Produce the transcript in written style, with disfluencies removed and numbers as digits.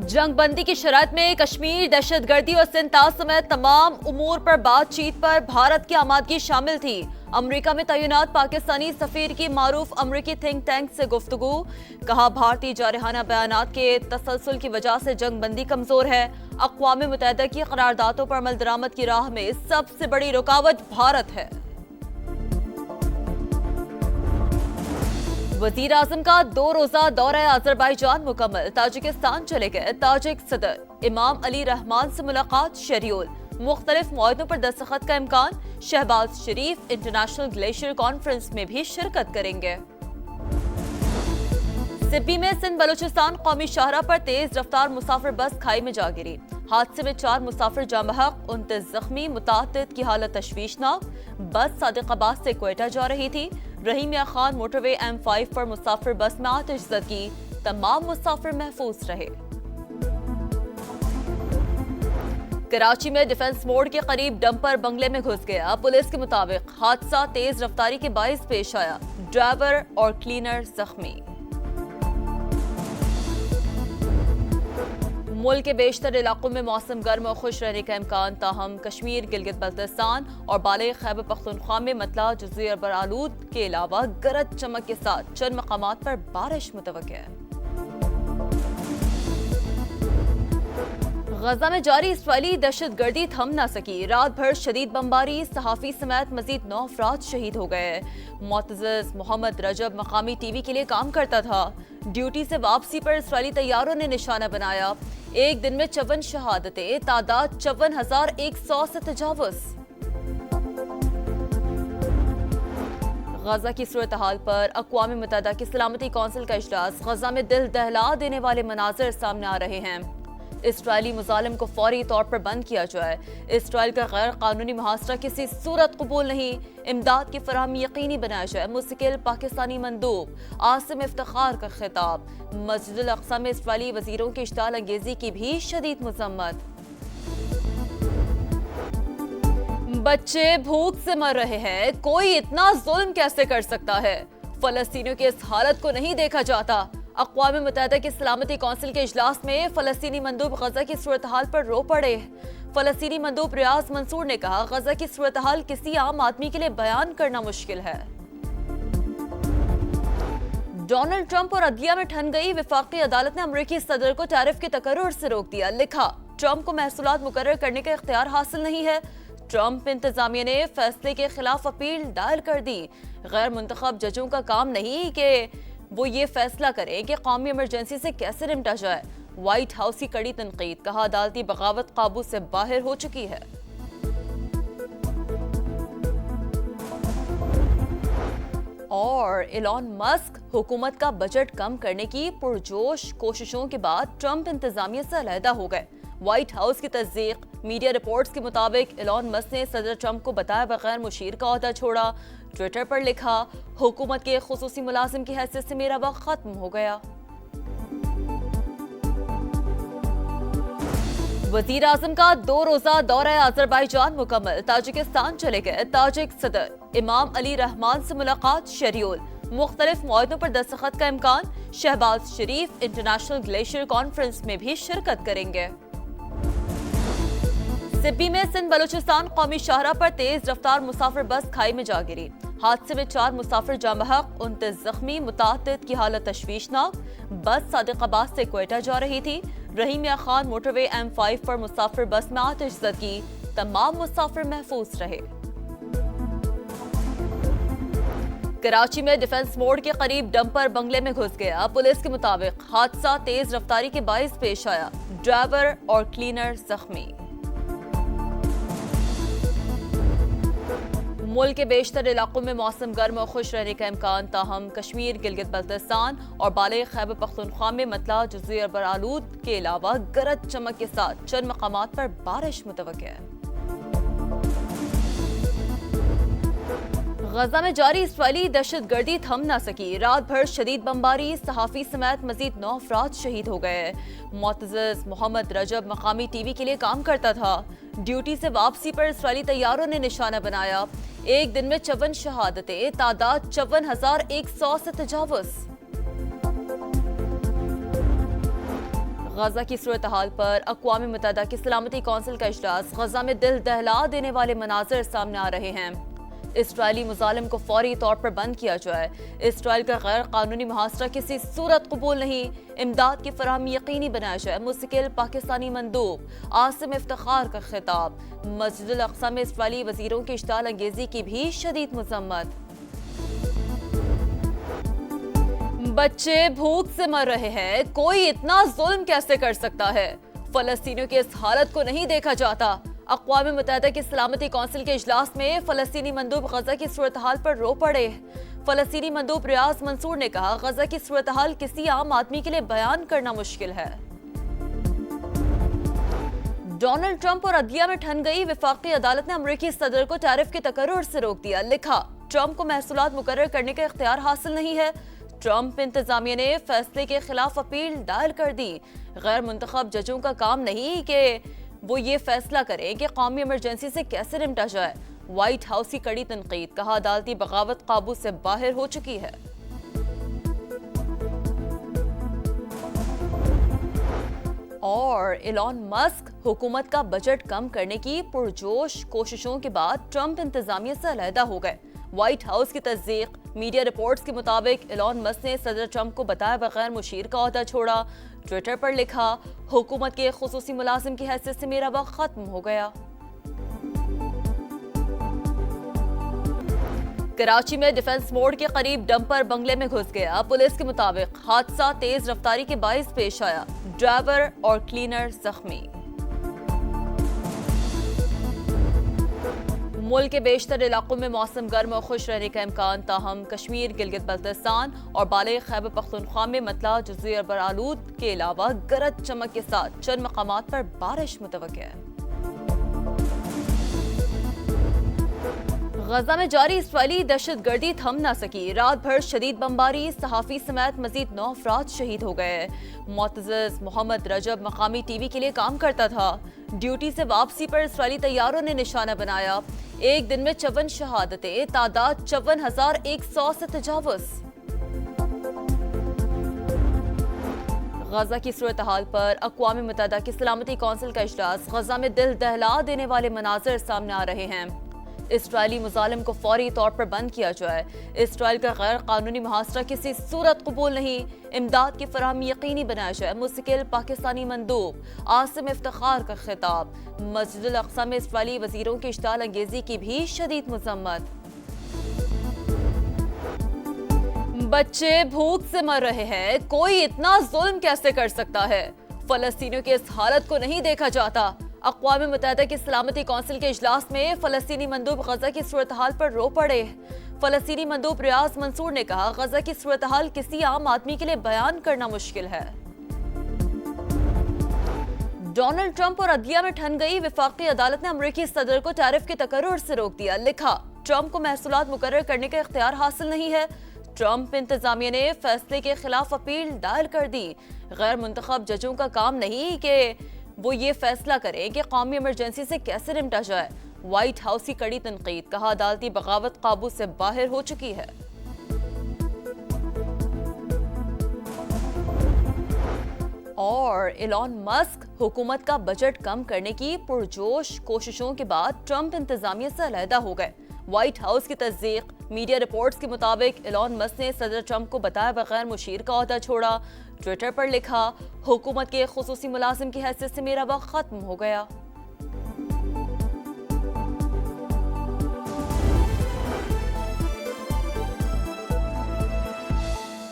जंग बंदी की शराइत में कश्मीर, दहशतगर्दी और सिंध समेत तमाम उमूर पर बातचीत पर भारत की आमादगी शामिल थी। अमेरिका में तैनात पाकिस्तानी सफीर की मारूफ अमेरिकी थिंक टैंक से गुफ्तगू। कहा, भारतीय जारहाना बयानात के तसलसल की वजह से जंग बंदी कमजोर है। अक़वाम मुत्तहिदा की करारदादों पर अमल दरामद की राह में सबसे बड़ी रुकावट भारत है। वज़ीर आज़म का 2 रोज़ा दौरा अज़रबैजान मुकम्मल। ताजिकिस्तान चले गए ताजिक सदर। इमाम अली रहमान से मुलाकात शेड्यूल। मुख्तलिफ मुआहदों पर दस्तखत का इम्कान। शहबाज शरीफ इंटरनेशनल ग्लेशियर कॉन्फ्रेंस में भी शिरकत करेंगे। सिब्बी में सिंध बलूचिस्तान कौमी शाहराह पर तेज रफ्तार मुसाफिर बस खाई में जा गिरी। हादसे में 4 मुसाफिर जाँ बहक, 29 जख्मी, मुताअद्दिद की हालत तशवीशनाक। बस सादिकाबाद से क्वेटा जा रही थी। रहीम या खान मोटरवे M5 पर मुसाफिर बस में आतिशज़दगी। तमाम मुसाफिर महफूज रहे। कराची में डिफेंस मोड़ के करीब डंपर बंगले में घुस गया। पुलिस के मुताबिक हादसा तेज रफ्तारी के बाइस पेश आया। ड्राइवर और क्लीनर जख्मी। मुल्क के बेशतर इलाकों में मौसम गर्म और खुश रहने का इम्कान, ताहम कश्मीर, गिलगित बल्तिस्तान और बाले खैबर पख्तूनख्वा में मतला जुज़वी अरबर आलूद के अलावा गरज चमक के साथ चंद मकामात पर बारिश मुतवक्किल है। गजा में जारी इसराइली दहशतगर्दी थम न सकी। रात भर शदीद बमबारी, सहाफी समेत मजीद 9 अफराद शहीद हो गए। मोतज़्ज़ मोहम्मद रजब मकामी टीवी के लिए काम करता था। ड्यूटी से वापसी पर इसराइली तैयारों ने निशाना बनाया। एक दिन में 54 शहादतें, तादाद 54,100 से तजावुज़। गजा की सूरत हाल पर अक़वाम मुत्तहिदा की सलामती कौंसिल का इजलास। गजा में दिल दहला देने वाले मनाज़र सामने आ रहे हैं। इसराइली मुजालिम को फौरी तौर पर बंद किया जाए। इसराइल का गैर कानूनी मुहासरा किसी सूरत कबूल नहीं। इमदाद की फराहमी यकीनी बनाया जाए। मुस्तकिल पाकिस्तानी मंदूब आसिम इफ्तिखार का खिताब। मस्जिद अल-अक़सा में इसराइली वजीरों की इश्ताल अंगेजी की भी शदीद मज़म्मत। बच्चे भूख से मर रहे हैं, कोई इतना जुल्म कैसे कर सकता है? फलस्तीनियों की इस हालत को नहीं देखा जाता। अक़वाम मुत्तहिदा की सलामती कौंसिल के इजलास में फलस्तीनी मंदूब गजा की सूरत हाल पर रो पड़े। फलस्तीनी मंदूब रियाज मंसूर ने कहा, गजा की सूरत हाल किसी आम आदमी के लिए बयान करना मुश्किल है। डोनाल्ड ट्रंप और अदलिया में ठन गई। वफाकी अदालत ने अमरीकी सदर को टैरिफ के तकर्रुर से रोक दिया। लिखा, ट्रंप को महसूलात मुकर्रर करने का इख्तियार हासिल नहीं है। ट्रंप इंतजामिया ने फैसले के खिलाफ अपील दायर कर दी। गैर मुंतखब जजों का काम नहीं कि वो ये फैसला करें कि कौमी इमरजेंसी से कैसे निपटा जाए। व्हाइट हाउस की कड़ी तनकीद। कहा, अदालती बगावत काबू से बाहर हो चुकी है। और एलन मस्क हुकूमत का बजट कम करने की पुरजोश कोशिशों के बाद ट्रंप इंतजामिया से अलहदा हो गए। व्हाइट हाउस की तस्दीक। मीडिया रिपोर्ट्स के मुताबिक एलन मस्क ने सदर ट्रंप को बताए बगैर मुशीर का ओहदा छोड़ा। ट्विटर पर लिखा, हुकूमत के खुसूसी मुलाजिम की हैसियत से मेरा वक्त खत्म हो गया। वज़ीर आज़म का 2 रोज़ा दौरा अज़रबैजान मुकम्मल। ताजिकिस्तान चले गए ताजिक सदर। इमाम अली रहमान से मुलाकात शेड्यूल। मुख्तलिफ मुआहदों पर दस्तखत का इम्कान। शहबाज शरीफ इंटरनेशनल ग्लेशियर कॉन्फ्रेंस में भी शिरकत करेंगे। सिब्बी में सिंध बलूचिस्तान कौमी शाहराह पर तेज रफ्तार मुसाफिर बस खाई में जा गिरी। हादसे में 4 मुसाफिर जाँ बहक, 29 जख्मी, मुताअद्दिद की हालत तशवीशनाक। बस सादिकाबाद से क्वेटा जा रही थी। रहीम या खान मोटरवे M5 पर मुसाफिर बस में आतिशज़दगी। तमाम मुसाफिर महफूज रहे। कराची में डिफेंस मोड़ के करीब डंपर बंगले में घुस गया। पुलिस के मुताबिक हादसा तेज रफ्तारी के बाइस पेश आया। ड्राइवर और क्लीनर जख्मी। मुल्क के बेशतर इलाकों में मौसम गर्म और खुश रहने का इम्कान, ताहम कश्मीर, गिलगित बल्तिस्तान और बाले खैबर पख्तूनख्वा में मतला जुज़वी अरबर आलूद के अलावा गरज चमक के साथ चंद मकामात पर बारिश मुतवक्किल है। गजा में जारी इसराइली दहशतगर्दी थम न सकी। रात भर शदीद बमबारी, सहाफी समेत मजीद 9 अफराद शहीद हो गए। मोतज़्ज़ मोहम्मद रजब मकामी टीवी के लिए काम करता था। ड्यूटी से वापसी पर इसराइली तैयारों ने निशाना बनाया। एक दिन में 54 शहादतें, तादाद 54,100 से तजावुज़। غزہ کی صورتحال پر اقوام متحدہ کی سلامتی کونسل کا اجلاس، غزہ میں دل دہلا دینے والے مناظر سامنے آ رہے ہیں۔ اسرائیلی مظالم کو فوری طور پر بند کیا جائے، اسرائیل کا غیر قانونی محاصرہ کسی صورت قبول نہیں، امداد کی فراہمی یقینی بنایا جائے، مستقل پاکستانی مندوب عاصم افتخار کا خطاب، مسجد الاقصی میں اسرائیلی وزیروں کی اشتعال انگیزی کی بھی شدید مذمت۔ بچے بھوک سے مر رہے ہیں، کوئی اتنا ظلم کیسے کر سکتا ہے؟ فلسطینیوں کی اس حالت کو نہیں دیکھا جاتا۔ اقوام متحدہ کی سلامتی کونسل کے اجلاس میں فلسطینی مندوب غزہ کی صورتحال پر رو پڑے۔ فلسطینی مندوب ریاض منصور نے کہا، غزہ کی صورتحال کسی عام آدمی کے لیے بیان کرنا مشکل ہے۔ ڈونلڈ ٹرمپ اور عدلیہ میں ٹھن گئی وفاقی عدالت نے امریکی صدر کو ٹیرف کے تقرر سے روک دیا۔ لکھا، ٹرمپ کو محصولات مقرر کرنے کا اختیار حاصل نہیں ہے۔ ٹرمپ انتظامیہ نے فیصلے کے خلاف اپیل دائر کر دی۔ غیر منتخب ججوں کا کام نہیں کہ وہ یہ فیصلہ کریں کہ قومی ایمرجنسی سے کیسے نمٹا جائے۔ وائٹ ہاؤس کی کڑی تنقید، کہا عدالتی بغاوت قابو سے باہر ہو چکی ہے۔ اور ایلون مسک حکومت کا بجٹ کم کرنے کی پرجوش کوششوں کے بعد ٹرمپ انتظامیہ سے علیحدہ ہو گئے۔ وائٹ ہاؤس کی تصدیق، میڈیا رپورٹس کے مطابق ایلون مسک نے صدر ٹرمپ کو بتائے بغیر مشیر کا عہدہ چھوڑا۔ ٹویٹر پر لکھا، حکومت کے خصوصی ملازم کی حیثیت سے میرا وقت ختم ہو گیا۔ کراچی میں ڈیفنس موڑ کے قریب ڈمپر بنگلے میں گھس گیا۔ پولیس کے مطابق حادثہ تیز رفتاری کے باعث پیش آیا، ڈرائیور اور کلینر زخمی۔ ملک کے بیشتر علاقوں میں موسم گرم اور خوش رہنے کا امکان، تاہم کشمیر، گلگت بلتستان اور بالائے خیبر پختونخوا میں مطلع جزوی ابر آلود کے علاوہ گرج چمک کے ساتھ چند مقامات پر بارش متوقع ہے۔ غزہ میں جاری اسرائیلی دہشت گردی تھم نہ سکی، رات بھر شدید بمباری، صحافی سمیت مزید 9 افراد شہید ہو گئے۔ معتزز محمد رجب مقامی ٹی وی کے لیے کام کرتا تھا، ڈیوٹی سے واپسی پر اسرائیلی طیاروں نے نشانہ بنایا۔ ایک دن میں 54 شہادتیں، تعداد 54,100 سے تجاوز۔ غزہ کی صورتحال پر اقوام متحدہ کی سلامتی کونسل کا اجلاس، غزہ میں دل دہلا دینے والے مناظر سامنے آ رہے ہیں۔ اسرائیلی مظالم کو فوری طور پر بند کیا جائے، اسرائیل کا غیر قانونی محاصرہ کسی صورت قبول نہیں، امداد کی فراہمی یقینی بنایا جائے، مستقل پاکستانی مندوب عاصم افتخار کا خطاب، مسجد الاقصی میں اسرائیلی وزیروں کی اشتعال انگیزی کی بھی شدید مذمت۔ بچے بھوک سے مر رہے ہیں، کوئی اتنا ظلم کیسے کر سکتا ہے؟ فلسطینیوں کی اس حالت کو نہیں دیکھا جاتا۔ اقوام متحدہ کی سلامتی کونسل کے اجلاس میں فلسطینی مندوب غزہ کی صورتحال پر رو پڑے۔ فلسطینی مندوب ریاض منصور نے کہا، غزہ کی صورتحال کسی عام آدمی کے لیے بیان کرنا مشکل ہے۔ ڈونلڈ ٹرمپ اور عدلیہ میں ٹھن گئی وفاقی عدالت نے امریکی صدر کو ٹیرف کے تقرر سے روک دیا۔ لکھا، ٹرمپ کو محصولات مقرر کرنے کا اختیار حاصل نہیں ہے۔ ٹرمپ انتظامیہ نے فیصلے کے خلاف اپیل دائر کر دی۔ غیر منتخب ججوں کا کام نہیں کہ وہ یہ فیصلہ کریں کہ قومی ایمرجنسی سے کیسے نمٹا جائے۔ وائٹ ہاؤس کی کڑی تنقید، کہا عدالتی بغاوت قابو سے باہر ہو چکی ہے۔ اور ایلون مسک حکومت کا بجٹ کم کرنے کی پرجوش کوششوں کے بعد ٹرمپ انتظامیہ سے علیحدہ ہو گئے۔ وائٹ ہاؤس کی تصدیق، میڈیا رپورٹس کے مطابق ایلون مسک نے صدر ٹرمپ کو بتائے بغیر مشیر کا عہدہ چھوڑا۔ ٹویٹر پر لکھا، حکومت کے خصوصی ملازم کی حیثیت سے میرا وقت ختم ہو گیا۔